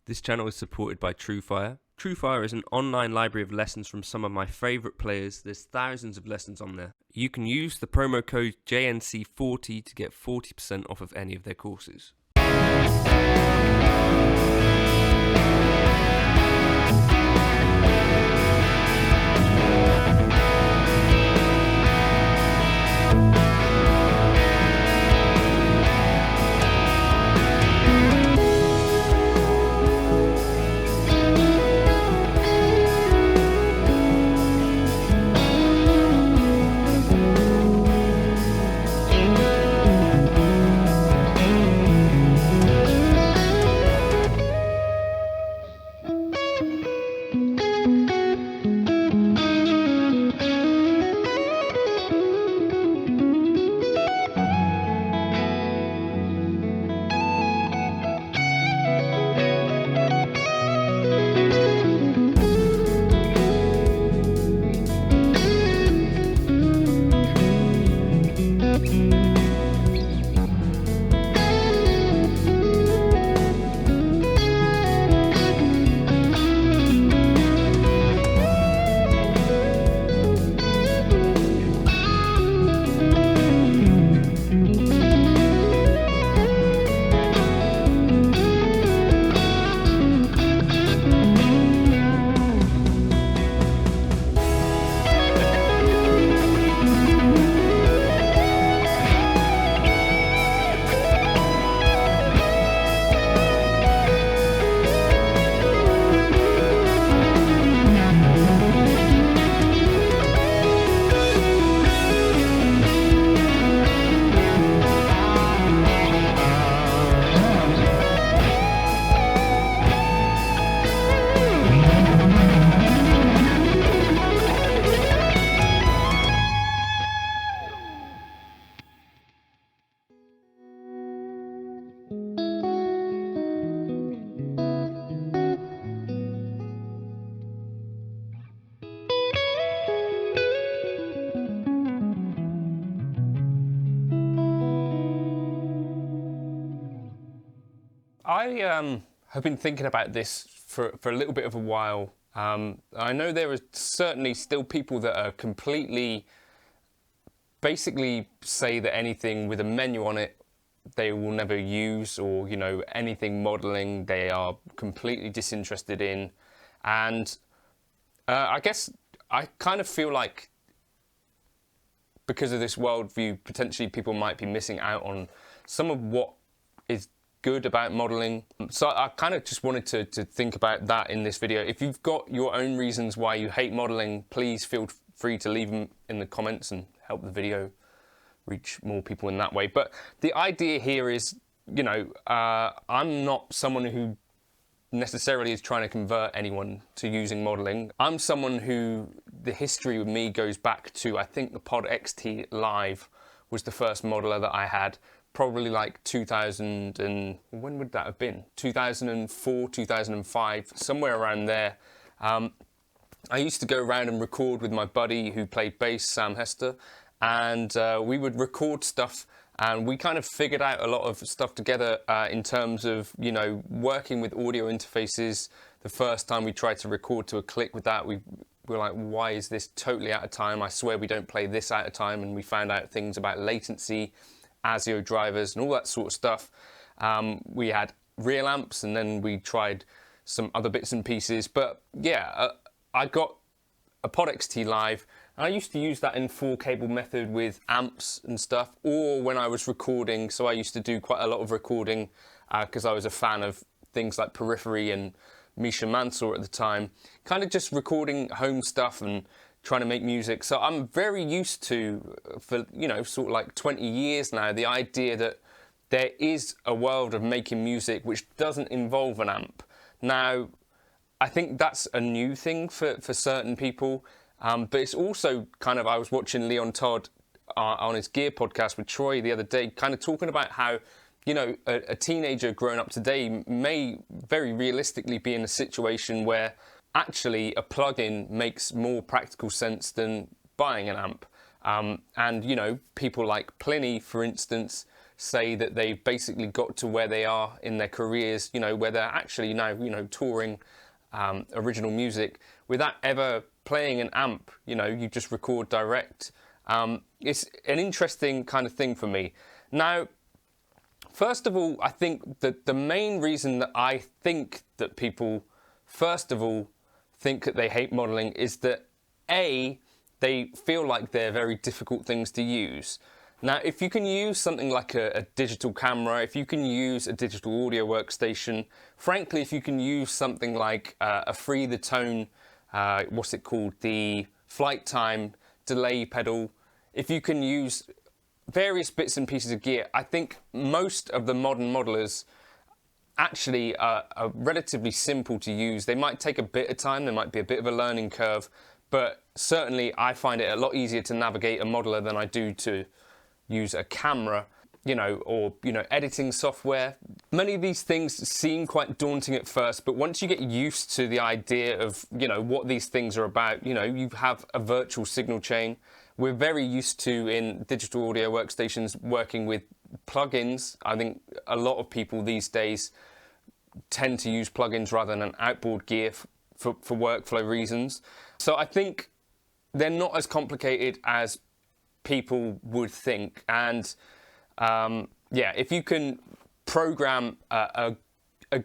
This channel is supported by TrueFire. TrueFire is an online library of lessons from some of my favourite players. There's thousands of lessons on there. You can use the promo code JNC40 to get 40% off of any of their courses. I have been thinking about this for a little bit of a while. I know there are certainly still people that are completely, basically say that anything with a menu on it they will never use, or anything modeling they are completely disinterested in. And I guess I kind of feel like because of this worldview, potentially people might be missing out on some of what is good about modeling. So I kind of just wanted to think about that in this video. If you've got your own reasons why you hate modeling, please feel free to leave them in the comments and help the video reach more people in that way. But the idea here is, I'm not someone who necessarily is trying to convert anyone to using modeling. I'm someone who, the history with me goes back to, I think the Pod XT Live was the first modeler that I had. Probably like 2000 and when would that have been? 2004, 2005, somewhere around there. I used to go around and record with my buddy who played bass, Sam Hester, and we would record stuff, and we kind of figured out a lot of stuff together in terms of, working with audio interfaces. The first time we tried to record to a click with that, we were like, why is this totally out of time? I swear we don't play this out of time. And we found out things about latency, ASIO drivers and all that sort of stuff. We had real amps, and then we tried some other bits and pieces. But yeah, I got a Pod XT Live, and I used to use that in full cable method with amps and stuff, or when I was recording. So I used to do quite a lot of recording because I was a fan of things like Periphery and Misha Mansour at the time, kind of just recording home stuff and trying to make music. So I'm very used to, for sort of like 20 years now, the idea that there is a world of making music which doesn't involve an amp. Now, I think that's a new thing for certain people, but it's also kind of, I was watching Leon Todd on his Gear podcast with Troy the other day, kind of talking about how, a teenager growing up today may very realistically be in a situation where actually a plugin makes more practical sense than buying an amp. And people like Pliny, for instance, say that they've basically got to where they are in their careers, you know, where they're actually now, you know, touring original music without ever playing an amp. You know, you just record direct. It's an interesting kind of thing for me. Now, first of all, I think that the main reason that I think that people, first of all, think that they hate modeling is that A, they feel like they're very difficult things to use. Now, if you can use something like a digital camera, if you can use a digital audio workstation, frankly, if you can use something like a Free the Tone, what's it called, the flight time delay pedal, if you can use various bits and pieces of gear, I think most of the modern modelers actually are relatively simple to use. They might take a bit of time, there might be a bit of a learning curve, but certainly I find it a lot easier to navigate a modeler than I do to use a camera, you know, or, you know, editing software. Many of these things seem quite daunting at first, but once you get used to the idea of, you know, what these things are about, you know, you have a virtual signal chain. We're very used to, in digital audio workstations, working with plugins. I think a lot of people these days tend to use plugins rather than outboard gear for workflow reasons. So I think they're not as complicated as people would think. And yeah, if you can program a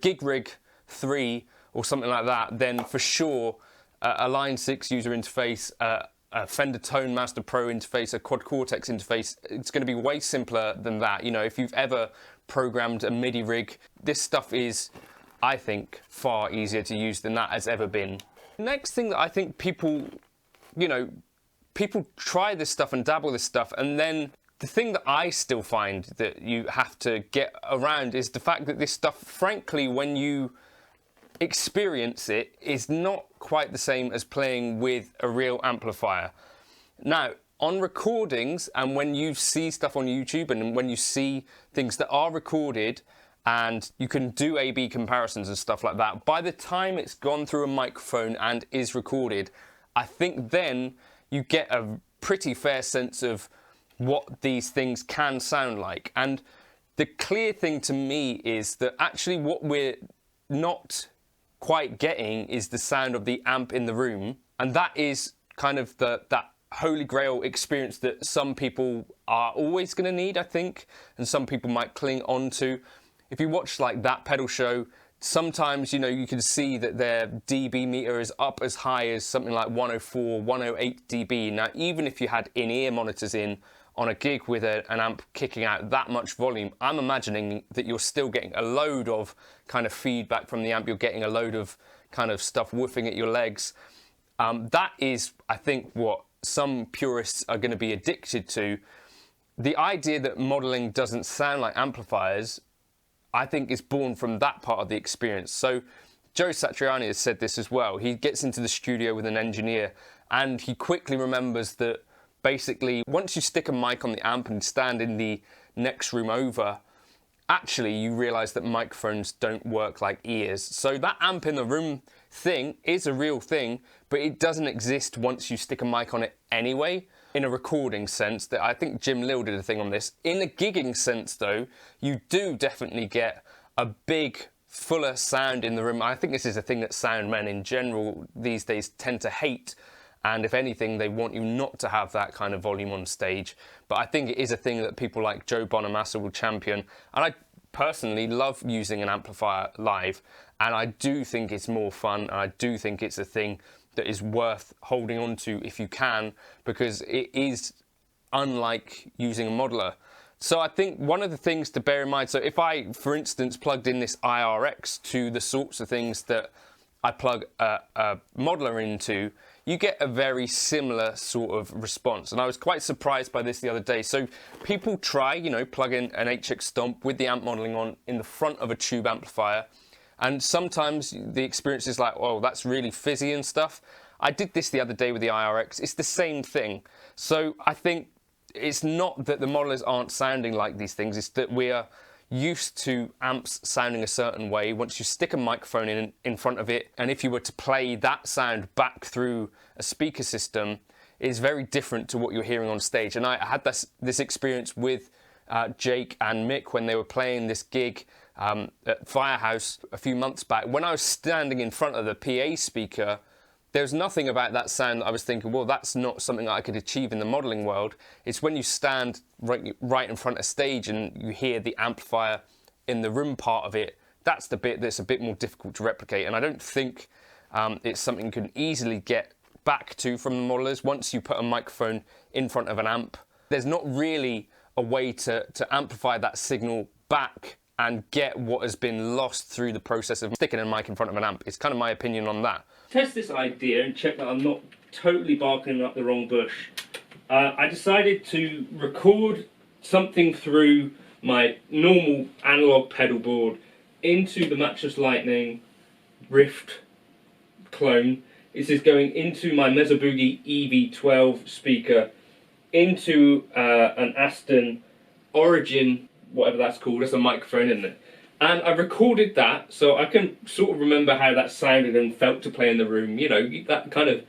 Gig Rig 3 or something like that, then for sure a Line 6 user interface, a Fender Tone Master Pro interface, a Quad Cortex interface, it's going to be way simpler than that. You know, if you've ever programmed a MIDI rig, this stuff is, I think, far easier to use than that has ever been. Next thing that I think people, you know, people try this stuff and dabble this stuff, and then the thing that I still find that you have to get around is the fact that this stuff, frankly, when you experience it, is not quite the same as playing with a real amplifier. Now, on recordings, and when you see stuff on YouTube and when you see things that are recorded and you can do A/B comparisons and stuff like that, by the time it's gone through a microphone and is recorded, I think then you get a pretty fair sense of what these things can sound like. And the clear thing to me is that actually what we're not quite getting is the sound of the amp in the room, and that is kind of that holy grail experience that some people are always going to need, I think, and some people might cling on to. If you watch like That Pedal Show, sometimes, you know, you can see that their dB meter is up as high as something like 104, 108 dB. Now, even if you had in-ear monitors in on a gig with an amp kicking out that much volume, I'm imagining that you're still getting a load of kind of feedback from the amp. You're getting a load of kind of stuff woofing at your legs. That is, I think, what some purists are going to be addicted to. The idea that modeling doesn't sound like amplifiers, I think, is born from that part of the experience. So Joe Satriani has said this as well. He gets into the studio with an engineer and he quickly remembers that basically once you stick a mic on the amp and stand in the next room over, actually you realize that microphones don't work like ears. So that amp in the room thing is a real thing, but it doesn't exist once you stick a mic on it anyway. In a recording sense, that I think Jim Lill did a thing on this. In a gigging sense though, you do definitely get a big, fuller sound in the room. I think this is a thing that sound men in general these days tend to hate. And if anything, they want you not to have that kind of volume on stage. But I think it is a thing that people like Joe Bonamassa will champion. And I personally love using an amplifier live. And I do think it's more fun. And I do think it's a thing that is worth holding on to if you can, because it is unlike using a modeler. So I think one of the things to bear in mind, so if I, for instance, plugged in this IRX to the sorts of things that I plug a modeler into, you get a very similar sort of response. And I was quite surprised by this the other day. So people try, you know, plug in an HX Stomp with the amp modeling on in the front of a tube amplifier. And sometimes the experience is like, oh, that's really fizzy and stuff. I did this the other day with the IRX. It's the same thing. So I think it's not that the modelers aren't sounding like these things. It's that we are used to amps sounding a certain way. Once you stick a microphone in front of it, and if you were to play that sound back through a speaker system, is very different to what you're hearing on stage. And I had this experience with Jake and Mick when they were playing this gig at Firehouse a few months back. When I was standing in front of the PA speaker, there's nothing about that sound that I was thinking, well, that's not something that I could achieve in the modelling world. It's when you stand right in front of stage and you hear the amplifier in the room part of it, that's the bit that's a bit more difficult to replicate. And I don't think it's something you can easily get back to from the modelers. Once you put a microphone in front of an amp, there's not really a way to amplify that signal back and get what has been lost through the process of sticking a mic in front of an amp. It's kind of my opinion on that. Test this idea and check that I'm not totally barking up the wrong bush. I decided to record something through my normal analog pedal board into the Matchless Lightning Rift clone. This is going into my Mesa Boogie EV12 speaker, into an Aston Origin, whatever that's called, there's a microphone in there. And I recorded that so I can sort of remember how that sounded and felt to play in the room. You know, that kind of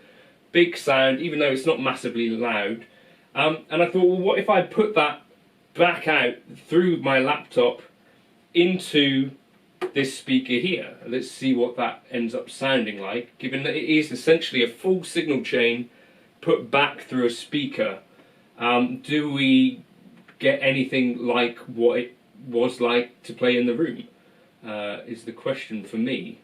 big sound, even though it's not massively loud. And I thought, well, what if I put that back out through my laptop into this speaker here? Let's see what that ends up sounding like, given that it is essentially a full signal chain put back through a speaker. Do we get anything like what it was like to play in the room, is the question for me.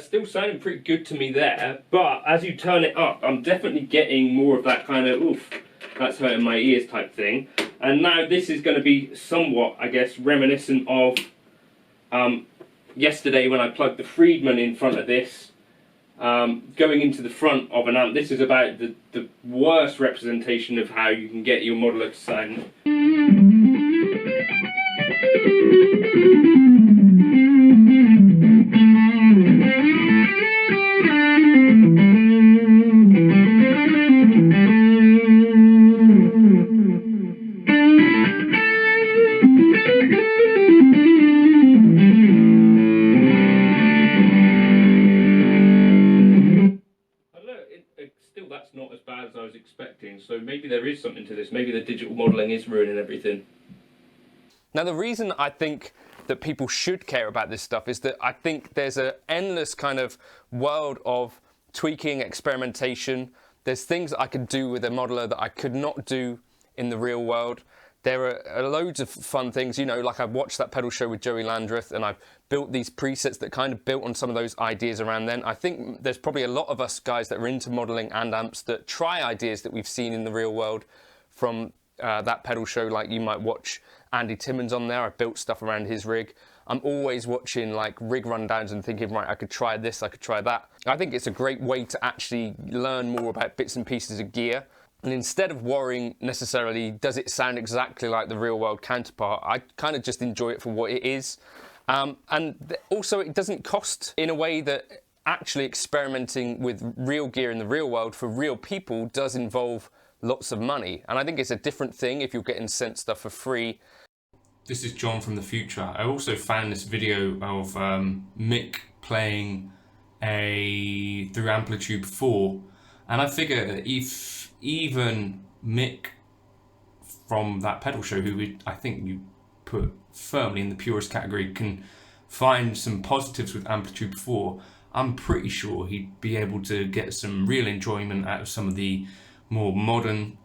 Still sounding pretty good to me there, but as you turn it up, I'm definitely getting more of that kind of, oof, that's hurting my ears type thing. And now this is going to be somewhat, I guess, reminiscent of yesterday when I plugged the Friedman in front of this, going into the front of an amp. This is about the worst representation of how you can get your modeler to sound. Still, that's not as bad as I was expecting, so maybe there is something to this. Maybe the digital modelling is ruining everything. Now, the reason I think that people should care about this stuff is that I think there's an endless kind of world of tweaking, experimentation. There's things that I could do with a modeler that I could not do in the real world. There are loads of fun things, you know, like I've watched that pedal show with Joey Landreth and I've built these presets that kind of built on some of those ideas around then. I think there's probably a lot of us guys that are into modeling and amps that try ideas that we've seen in the real world from that pedal show. Like you might watch Andy Timmons on there. I built stuff around his rig. I'm always watching like rig rundowns and thinking, right, I could try this, I could try that. I think it's a great way to actually learn more about bits and pieces of gear. And instead of worrying necessarily, does it sound exactly like the real world counterpart, I kind of just enjoy it for what it is. And also it doesn't cost in a way that actually experimenting with real gear in the real world for real people does involve lots of money. And I think it's a different thing if you're getting sent stuff for free. This is John from the future. I also found this video of Mick playing through Amplitude 4, and I figure if even Mick from that pedal show, who I think you put firmly in the purist category, can find some positives with Amplitude 4, I'm pretty sure he'd be able to get some real enjoyment out of some of the more modern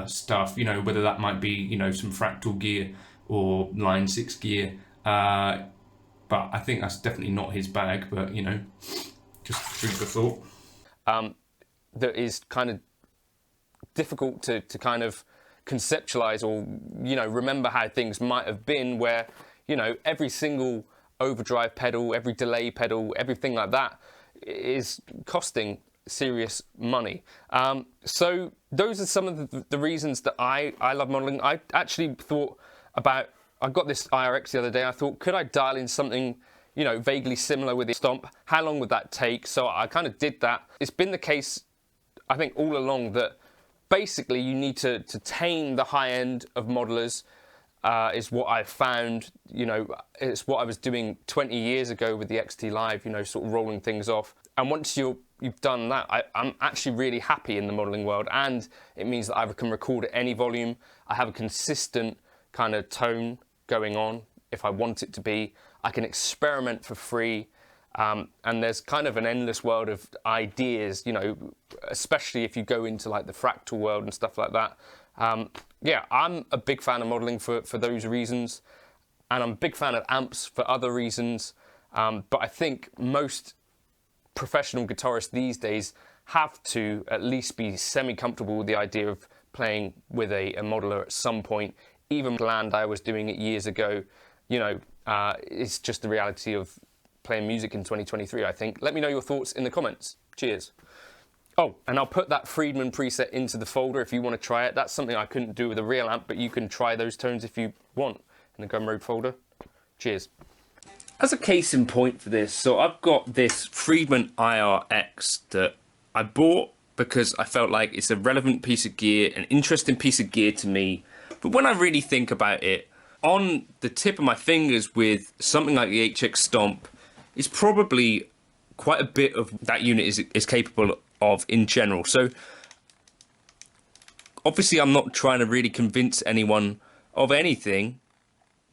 stuff, you know, whether that might be, you know, some fractal gear or line 6 gear. But I think that's definitely not his bag, but you know, just food for thought. That is kind of difficult to kind of conceptualize or, you know, remember how things might have been, where, you know, every single overdrive pedal, every delay pedal, everything like that is costing serious money. So those are some of the reasons that I love modeling. I actually thought about, I got this IRX the other day, I thought, could I dial in something, you know, vaguely similar with the Stomp? How long would that take? So I kind of did that. It's been the case, I think, all along, that basically you need to tame the high end of modelers, is what I found. You know, it's what I was doing 20 years ago with the XT Live, you know, sort of rolling things off. And once you've done that, I'm actually really happy in the modeling world, and it means that I can record at any volume. I have a consistent kind of tone going on if I want it to be. I can experiment for free, and there's kind of an endless world of ideas, you know, especially if you go into like the fractal world and stuff like that. Yeah, I'm a big fan of modeling for those reasons, and I'm a big fan of amps for other reasons. But I think most professional guitarists these days have to at least be semi-comfortable with the idea of playing with a modeler at some point. Even planned, I was doing it years ago. You know, it's just the reality of playing music in 2023, I think. Let me know your thoughts in the comments. Cheers. Oh, and I'll put that Friedman preset into the folder if you want to try it. That's something I couldn't do with a real amp, but you can try those tones if you want in the Gumroad folder. Cheers. As a case in point for this, so I've got this Friedman IRX that I bought because I felt like it's a relevant piece of gear, an interesting piece of gear to me. But when I really think about it, on the tip of my fingers with something like the HX Stomp, is probably quite a bit of that unit is capable of in general. So obviously I'm not trying to really convince anyone of anything,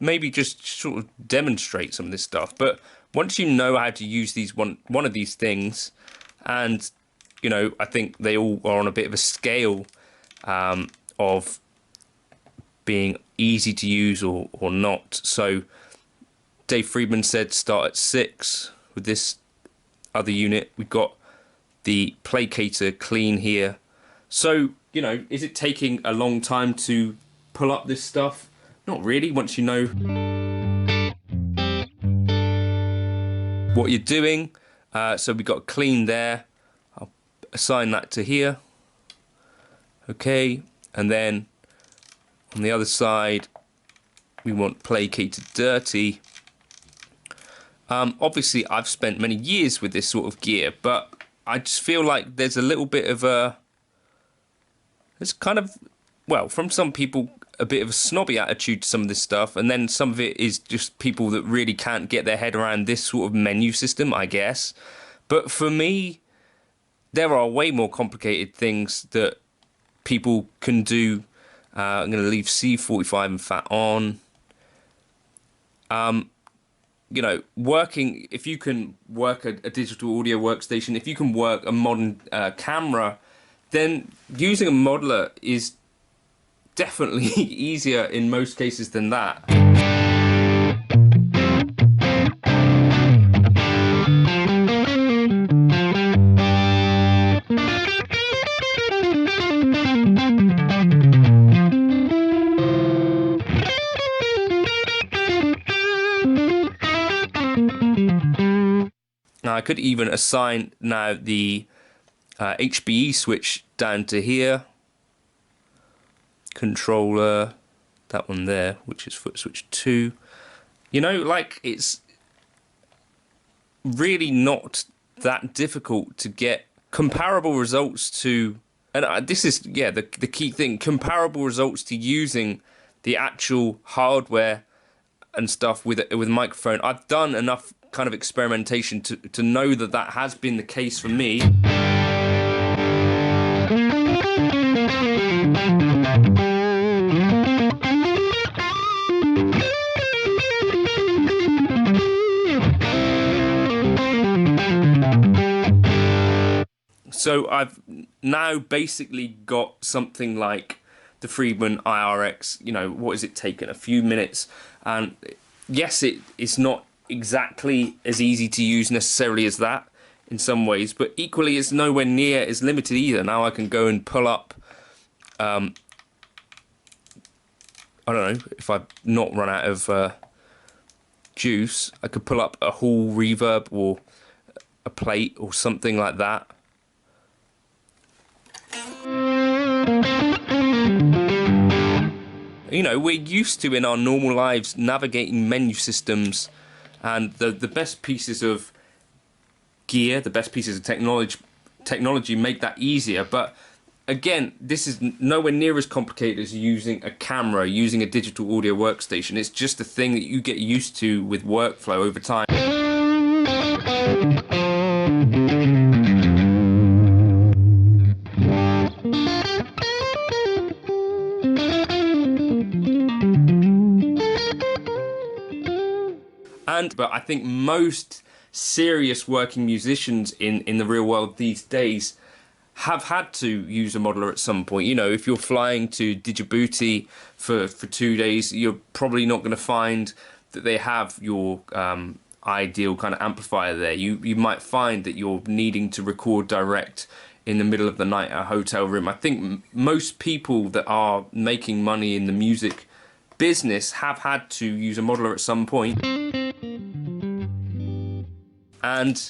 maybe just sort of demonstrate some of this stuff. But once you know how to use these one of these things, and you know, I think they all are on a bit of a scale of being easy to use or not. So Dave Friedman said start at 6 with this other unit. We've got the placator clean here. So, you know, is it taking a long time to pull up this stuff? Not really, once you know what you're doing. So we've got clean there. I'll assign that to here. Okay, and then on the other side, we want placated dirty. Obviously, I've spent many years with this sort of gear, but I just feel like there's a little bit of it's kind of, well, from some people, a bit of a snobby attitude to some of this stuff, and then some of it is just people that really can't get their head around this sort of menu system, I guess. But for me, there are way more complicated things that people can do. I'm going to leave C45 and fat on. You know, working, if you can work a digital audio workstation, if you can work a modern camera, then using a modeler is definitely easier in most cases than that. Now I could even assign now the HBE switch down to here, controller, that one there, which is foot switch 2. You know, like, it's really not that difficult to get comparable results to, and this is, yeah, the key thing, comparable results to using the actual hardware and stuff with a microphone. I've done enough kind of experimentation to know that that has been the case for me. So I've now basically got something like the Friedman IRX, you know, what is it taken? A few minutes. And yes, it's not exactly as easy to use necessarily as that in some ways, but equally it's nowhere near as limited either. Now I can go and pull up, I don't know, if I've not run out of juice, I could pull up a Hall reverb or a plate or something like that. You know, we're used to in our normal lives navigating menu systems, and the best pieces of gear, the best pieces of technology make that easier. But again, this is nowhere near as complicated as using a camera, using a digital audio workstation. It's just a thing that you get used to with workflow over time. But I think most serious working musicians in the real world these days have had to use a modeler at some point. You know, if you're flying to Djibouti for 2 days, you're probably not going to find that they have your ideal kind of amplifier there. You might find that you're needing to record direct in the middle of the night at a hotel room. I think most people that are making money in the music business have had to use a modeler at some point. And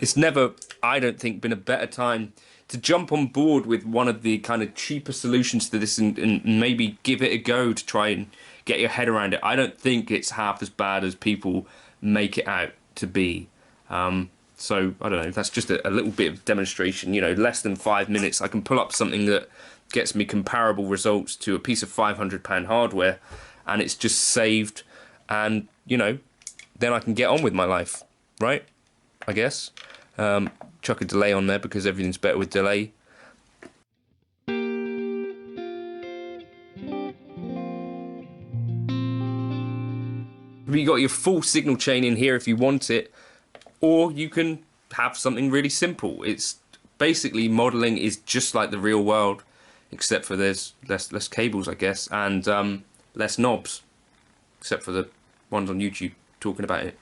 it's never, I don't think, been a better time to jump on board with one of the kind of cheaper solutions to this and maybe give it a go to try and get your head around it. I don't think it's half as bad as people make it out to be. So, I don't know, that's just a little bit of demonstration. You know, less than 5 minutes, I can pull up something that gets me comparable results to a piece of £500 hardware, and it's just saved, and, you know, then I can get on with my life, right? I guess. Chuck a delay on there because everything's better with delay. You got your full signal chain in here if you want it, or you can have something really simple. It's basically modeling is just like the real world, except for there's less cables, I guess, and less knobs, except for the ones on YouTube talking about it.